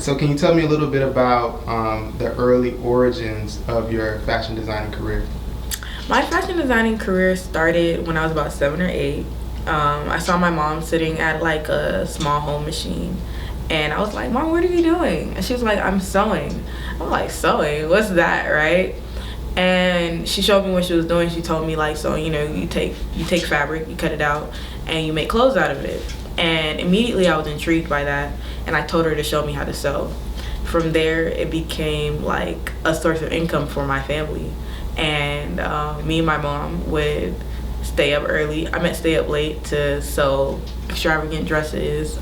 So can you tell me a little bit about the early origins of your fashion designing career? My fashion designing career started when I was about 7 or 8. I saw my mom sitting at like a small home machine, and I was like, "Mom, what are you doing?" And she was like, "I'm sewing." I'm like, "Sewing? What's that?" Right? And she showed me what she was doing. She told me like, so you take fabric, you cut it out, and you make clothes out of it. And immediately I was intrigued by that, and I told her to show me how to sew. From there, it became like a source of income for my family. And me and my mom would stay up early. I meant stay up late to sew extravagant dresses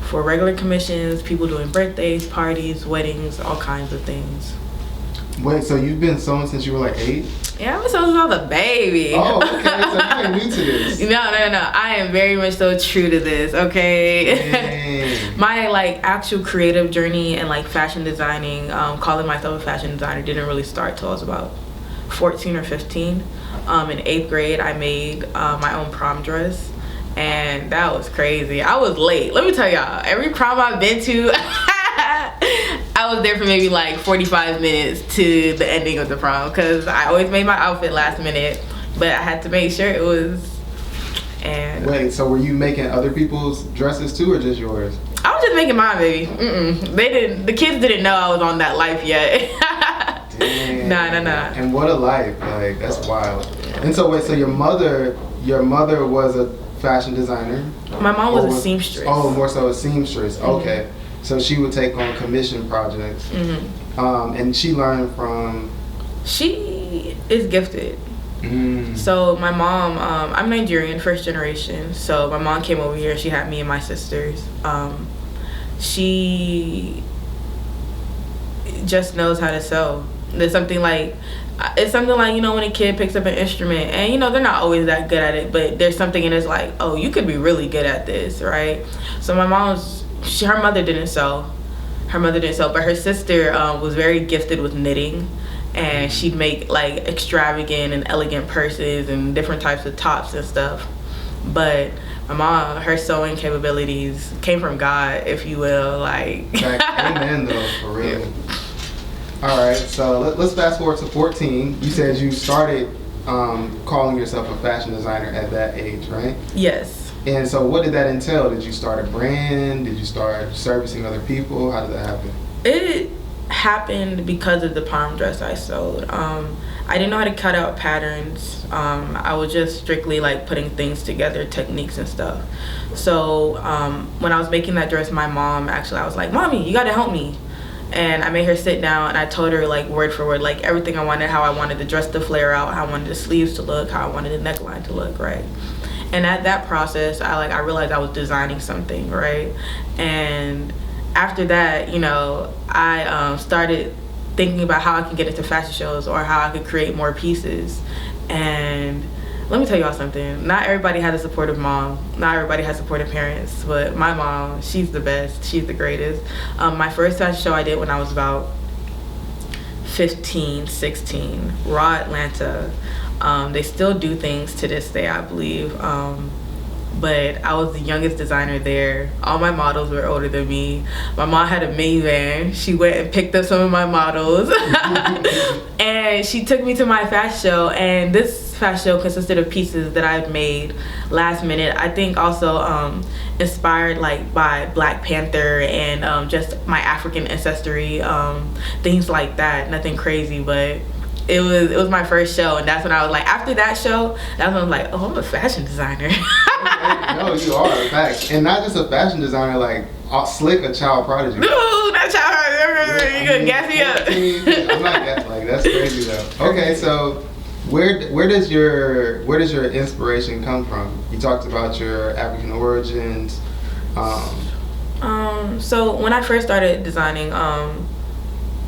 for regular commissions, people doing birthdays, parties, weddings, all kinds of things. Wait, so you've been sewing since you were like 8? Yeah, I've been sewing since I was a baby. Oh, okay. So you ain't new to this. No. I am very much so true to this, okay? Dang. My like actual creative journey and like fashion designing, calling myself a fashion designer didn't really start till I was about 14 or 15. In 8th grade, I made my own prom dress, and that was crazy. I was late. Let me tell y'all, every prom I've been to, I was there for maybe like 45 minutes to the ending of the prom, because I always made my outfit last minute, but I had to make sure it was. And wait, so were you making other people's dresses too, or just yours? I was just making mine, baby. The kids didn't know I was on that life yet. Damn. Nah. And what a life! Like, that's wild. And so wait, so your mother was a fashion designer? My mom was a seamstress. Oh, more so a seamstress. Okay. So she would take on commission projects. And she learned from... She is gifted. So my mom, I'm Nigerian, first generation. So my mom came over here. She had me and my sisters. She just knows how to sew. It's something like when a kid picks up an instrument and they're not always that good at it, but there's something in it's like, oh, you could be really good at this, right? So my her mother didn't sew, but her sister was very gifted with knitting, and she'd make like extravagant and elegant purses and different types of tops and stuff. But my mom, her sewing capabilities came from God, if you will. Like, amen, though, for real. Yeah. All right, so let's fast forward to 14. You said you started calling yourself a fashion designer at that age, right? Yes. And so what did that entail? Did you start a brand? Did you start servicing other people? How did that happen? It happened because of the prom dress I sewed. I didn't know how to cut out patterns. I was just strictly like putting things together, techniques and stuff. So when I was making that dress, my mom, actually, I was like, "Mommy, you gotta help me." And I made her sit down, and I told her like word for word, like everything I wanted, how I wanted the dress to flare out, how I wanted the sleeves to look, how I wanted the neckline to look, right? And at that process, I realized I was designing something, right? And after that, I started thinking about how I could get into fashion shows or how I could create more pieces. And let me tell y'all something. Not everybody has a supportive mom. Not everybody has supportive parents. But my mom, she's the best. She's the greatest. My first fashion show I did when I was about 15, 16, Raw Atlanta. They still do things to this day, I believe. But I was the youngest designer there. All my models were older than me. My mom had a minivan. She went and picked up some of my models. And she took me to my fashion show. And this fashion show consisted of pieces that I'd made last minute. I think also inspired like by Black Panther and just my African ancestry, things like that. Nothing crazy, but it was my first show, and that's when I was like, after that show, that's when I was like, oh, I'm a fashion designer. Okay. No, you are, in fact. And not just a fashion designer, like slick, a child prodigy. Ooh, not child prodigy. You gonna gas me up. I'm not like that's crazy though. Okay, so where does your inspiration come from? You talked about your African origins. So when I first started designing, I'm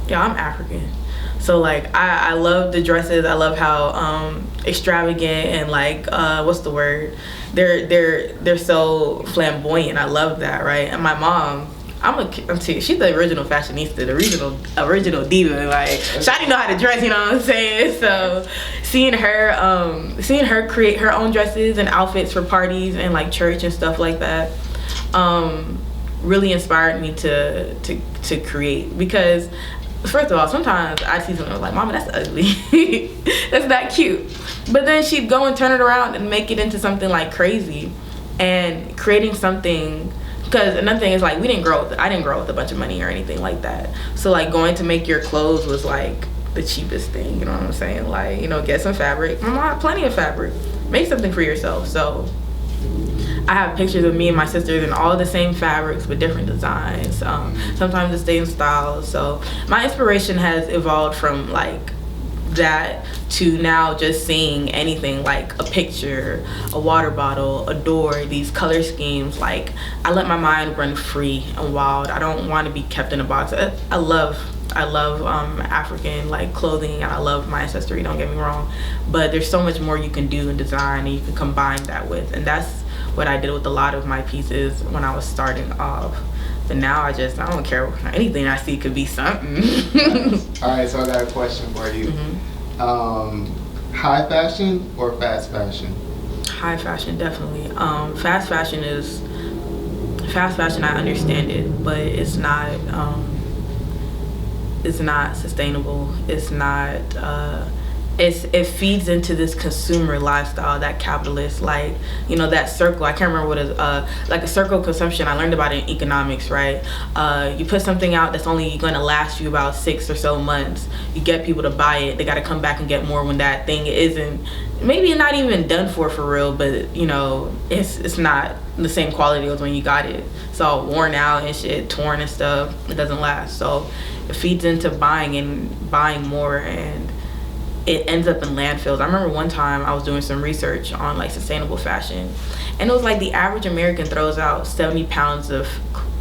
African. So like I love the dresses. I love how extravagant and like what's the word? They're so flamboyant. I love that, right? And my mom, she's the original fashionista, the original diva. Like Shawty know how to dress, you know what I'm saying? So seeing her create her own dresses and outfits for parties and like church and stuff like that. really inspired me to create. Because first of all, sometimes I see something like, Mama, that's ugly. That's not cute. But then she'd go and turn it around and make it into something like crazy, and creating something. Because another thing is, like, I didn't grow up with a bunch of money or anything like that. So like going to make your clothes was like the cheapest thing, you know what I'm saying? Like, you know, get some fabric. My mom had plenty of fabric. Make something for yourself. So I have pictures of me and my sisters in all the same fabrics with different designs. Sometimes the same styles. So my inspiration has evolved from like that to now just seeing anything like a picture, a water bottle, a door, these color schemes. Like, I let my mind run free and wild. I don't want to be kept in a box. I love African like clothing, and I love my ancestry, don't get me wrong, but there's so much more you can do in design, and you can combine that with, and that's what I did with a lot of my pieces when I was starting off. But now I don't care. Anything I see could be something. All right, so I got a question for you. High fashion or fast fashion? High fashion, definitely. Fast fashion, I understand it, but it's not sustainable. It's not, it feeds into this consumer lifestyle, that capitalist, like, you know, that circle. I can't remember what it is, like a circle of consumption. I learned about it in economics, right? You put something out that's only going to last you about 6 or so months. You get people to buy it. They got to come back and get more when that thing isn't, maybe not even done for real, but, you know, it's not the same quality as when you got it. It's all worn out and shit, torn and stuff. It doesn't last. So it feeds into buying more, and it ends up in landfills. I remember one time I was doing some research on like sustainable fashion, and it was like the average American throws out 70 pounds of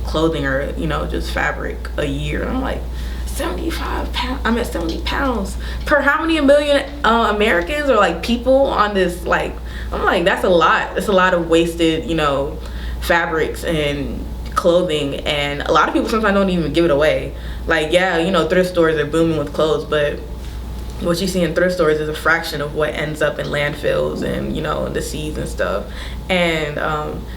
clothing or, you know, just fabric a year. And I'm like, 75 pounds? I'm at 70 pounds per how many million Americans or like people on this, like, I'm like, that's a lot. That's a lot of wasted, you know, fabrics and clothing, and a lot of people sometimes don't even give it away. Like, yeah, you know, thrift stores are booming with clothes, but what you see in thrift stores is a fraction of what ends up in landfills and, you know, the seas and stuff. And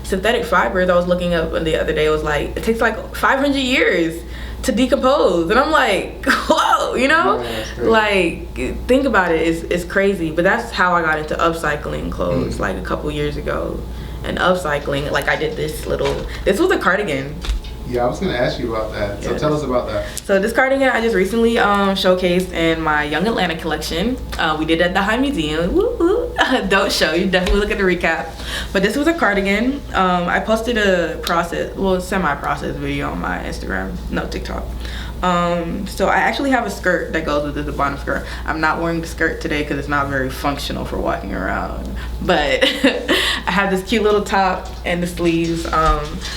synthetic fibers, I was looking up the other day, was like, it takes like 500 years to decompose. And I'm like, whoa, you know? Yeah, like, think about it, it's crazy. But that's how I got into upcycling clothes, like a couple years ago. And upcycling, like I did this was a cardigan. Yeah, I was going to ask you about that. So tell us about that. So this cardigan I just recently showcased in my Young Atlanta collection. We did it at the High Museum. Woo woo. Don't show. You definitely look at the recap. But this was a cardigan. I posted a semi-process video on my Instagram. No, TikTok. So I actually have a skirt that goes with the bottom skirt. I'm not wearing the skirt today because it's not very functional for walking around. But I have this cute little top and the sleeves.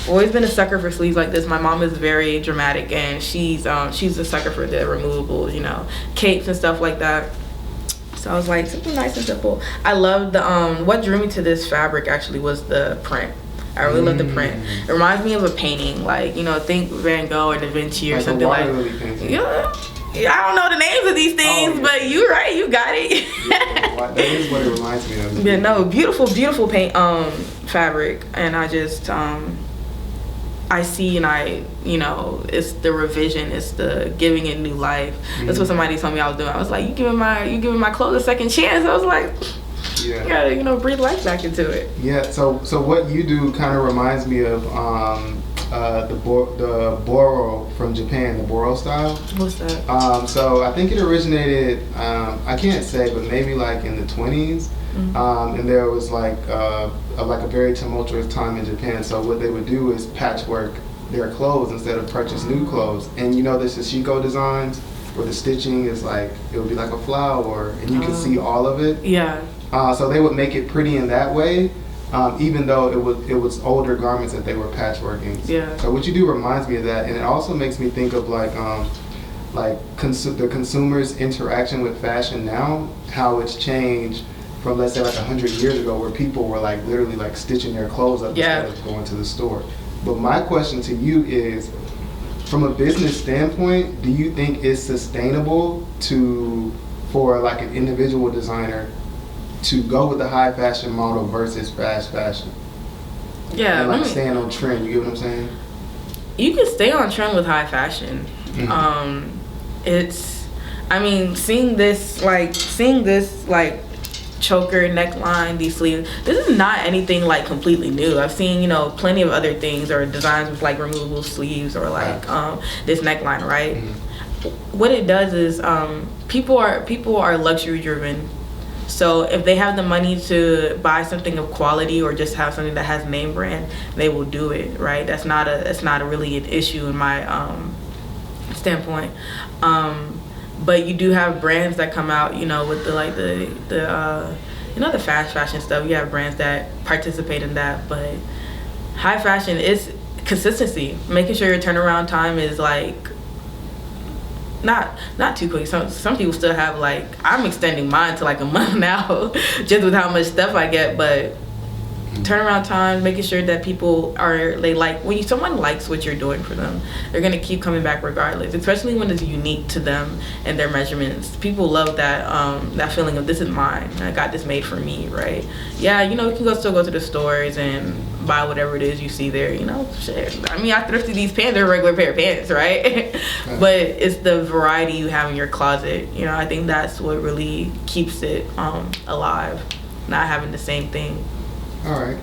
Always been a sucker for sleeves like this. My mom is very dramatic, and she's a sucker for the removable, you know, capes and stuff like that. So I was like, something nice and simple. I love the what drew me to this fabric actually was the print. I really love the print. It reminds me of a painting, like, you know, think Van Gogh or Da Vinci or like something like that. Yeah, I don't know the names of these things, but you're right, you got it. That is what it reminds me of. Yeah, no, beautiful paint fabric, and I just I see, and you know, it's the revision, it's the giving it new life. That's what somebody told me I was doing. I was like, you giving my clothes a second chance. I was like, yeah, you gotta, you know, breathe life back into it. Yeah. So what you do kind of reminds me of the boro from Japan, the boro style. What's that? So I think it originated, I can't say, but maybe like in the 20s. And there was like a very tumultuous time in Japan. So what they would do is patchwork their clothes instead of purchase new clothes. And you know, the sashiko designs where the stitching is like, it would be like a flower, and you can see all of it. Yeah. So they would make it pretty in that way, even though it was older garments that they were patchworking. Yeah. So what you do reminds me of that, and it also makes me think of like the consumer's interaction with fashion now, how it's changed from, let's say, like 100 years ago, where people were like literally like stitching their clothes up instead of going to the store. But my question to you is, from a business standpoint, do you think it's sustainable for like an individual designer to go with the high fashion model versus fast fashion? Yeah. And like staying on trend, you get what I'm saying? You can stay on trend with high fashion. Seeing this choker neckline, these sleeves, this is not anything like completely new. I've seen plenty of other things or designs with like removable sleeves or like this neckline, right? What it does is people are luxury driven. So if they have the money to buy something of quality or just have something that has name brand, they will do it, right? That's not really an issue in my standpoint. But you do have brands that come out, with the fast fashion stuff. You have brands that participate in that, but high fashion is consistency, making sure your turnaround time is like not too quick. Some people still have like, I'm extending mine to like a month now just with how much stuff I get, but turnaround time, making sure that people when someone likes what you're doing for them, they're gonna keep coming back regardless, especially when it's unique to them and their measurements. People love that feeling of, this is mine, I got this made for me, right? Yeah, you can still go to the stores and buy whatever it is you see there, shit. I mean, I thrifted these pants, they're a regular pair of pants, right? But it's the variety you have in your closet. I think that's what really keeps it alive, not having the same thing. All right.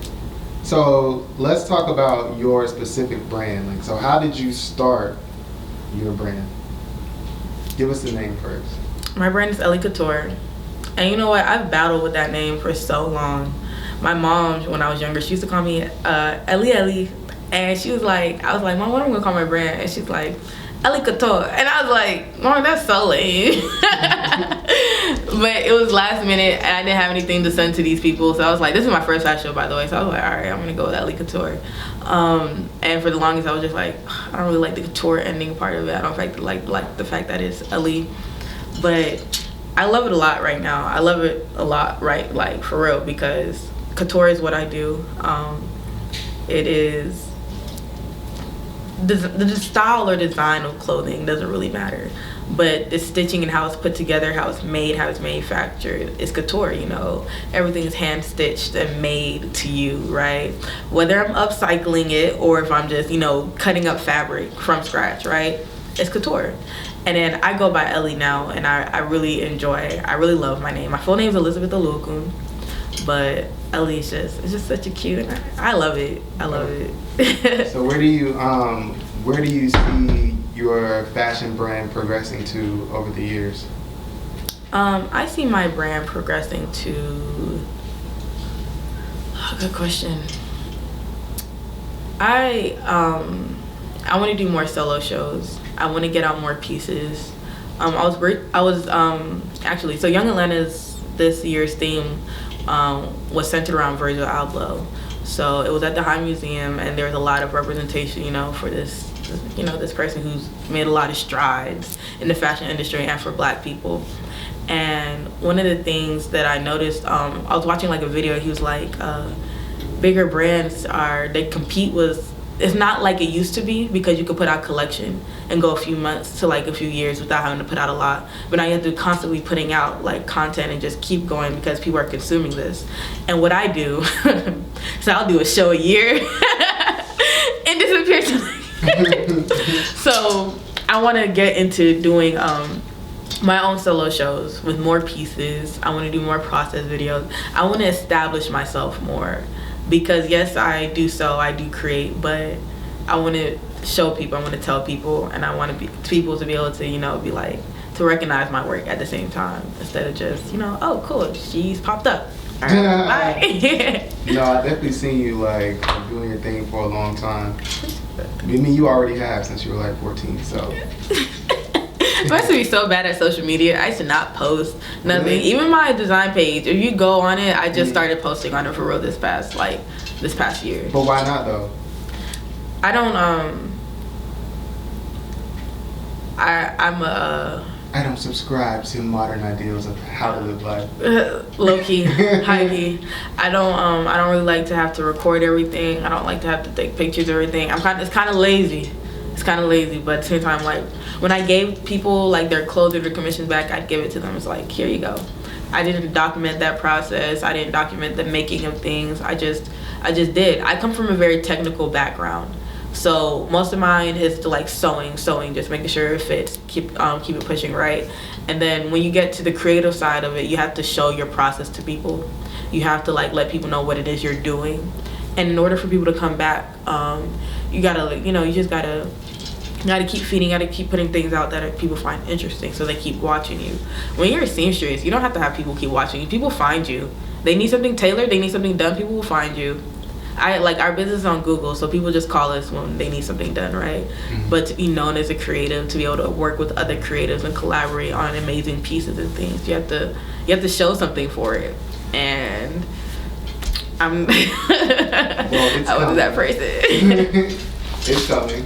So let's talk about your specific brand. Like, so how did you start your brand? Give us the name first. My brand is Ellie Couture. And you know what? I've battled with that name for so long. My mom, when I was younger, she used to call me Ellie. And I was like, Mom, what am I going to call my brand? And she's like, Ellie Couture. And I was like, Mom, that's so lame. But it was last minute and I didn't have anything to send to these people. So I was like, this is my first fashion show, by the way. So I was like, all right, I'm going to go with Ellie Couture. And for the longest, I was just like, I don't really like the couture ending part of it. I don't like the fact that it's Ellie. But I love it a lot right now. I love it a lot, right? Like, for real, because couture is what I do. It is... The style or design of clothing doesn't really matter, but the stitching and how it's put together, how it's made, how it's manufactured is couture. Everything is hand stitched and made to you, right? Whether I'm upcycling it or if I'm just cutting up fabric from scratch, right? It's couture. And then I go by Ellie now, and I really love my name. My full name is Elizabeth Olukun, but Ellie is just such a cute. I love it. I love it. So where do you see your fashion brand progressing to over the years? I see my brand progressing to. Good question. I want to do more solo shows. I want to get out more pieces. Actually, so Young Atlanta's this year's theme was centered around Virgil Abloh. So it was at the High Museum, and there was a lot of representation, for this person who's made a lot of strides in the fashion industry and for Black people. And one of the things that I noticed, I was watching like a video. He was like, bigger brands they compete with. It's not like it used to be, because you could put out collection and go a few months to like a few years without having to put out a lot. But now you have to constantly putting out like content and just keep going because people are consuming this. And what I do, so I'll do a show a year and disappear So I want to get into doing my own solo shows with more pieces. I want to do more process videos. I want to establish myself more. Because yes, I do create, but I want to show people, I want to tell people, and I want people to be able to, be like, to recognize my work at the same time, instead of just, oh, cool, she's popped up. All right, bye. No, I definitely seen you like doing your thing for a long time. I mean, you already have since you were like 14, so. I used to be so bad at social media. I used to not post nothing. Really? Even my design page, if you go on it, I just started posting on it for real this past year. But why not though? I don't I don't subscribe to modern ideals of how to live life. Low key, high key. I don't really like to have to record everything. I don't like to have to take pictures of everything. It's kind of lazy. But at the same time, like, when I gave people like their clothes or their commissions back, I'd give it to them. It's like, here you go. I didn't document that process. I didn't document the making of things. I just did. I come from a very technical background, So most of mine is to like sewing, just making sure it fits, keep it pushing, right? And then when you get to the creative side of it, you have to show your process to people. You have to like let people know what it is you're doing. And in order for people to come back, you gotta, you just gotta keep feeding, gotta keep putting things out that people find interesting, so they keep watching you. When you're a seamstress, you don't have to have people keep watching you. People find you. They need something tailored, they need something done, people will find you. Our business is on Google, so people just call us when they need something done, right? Mm-hmm. But to be known as a creative, to be able to work with other creatives and collaborate on amazing pieces and things, you have to show something for it. And I'm well, I was that person. It's coming.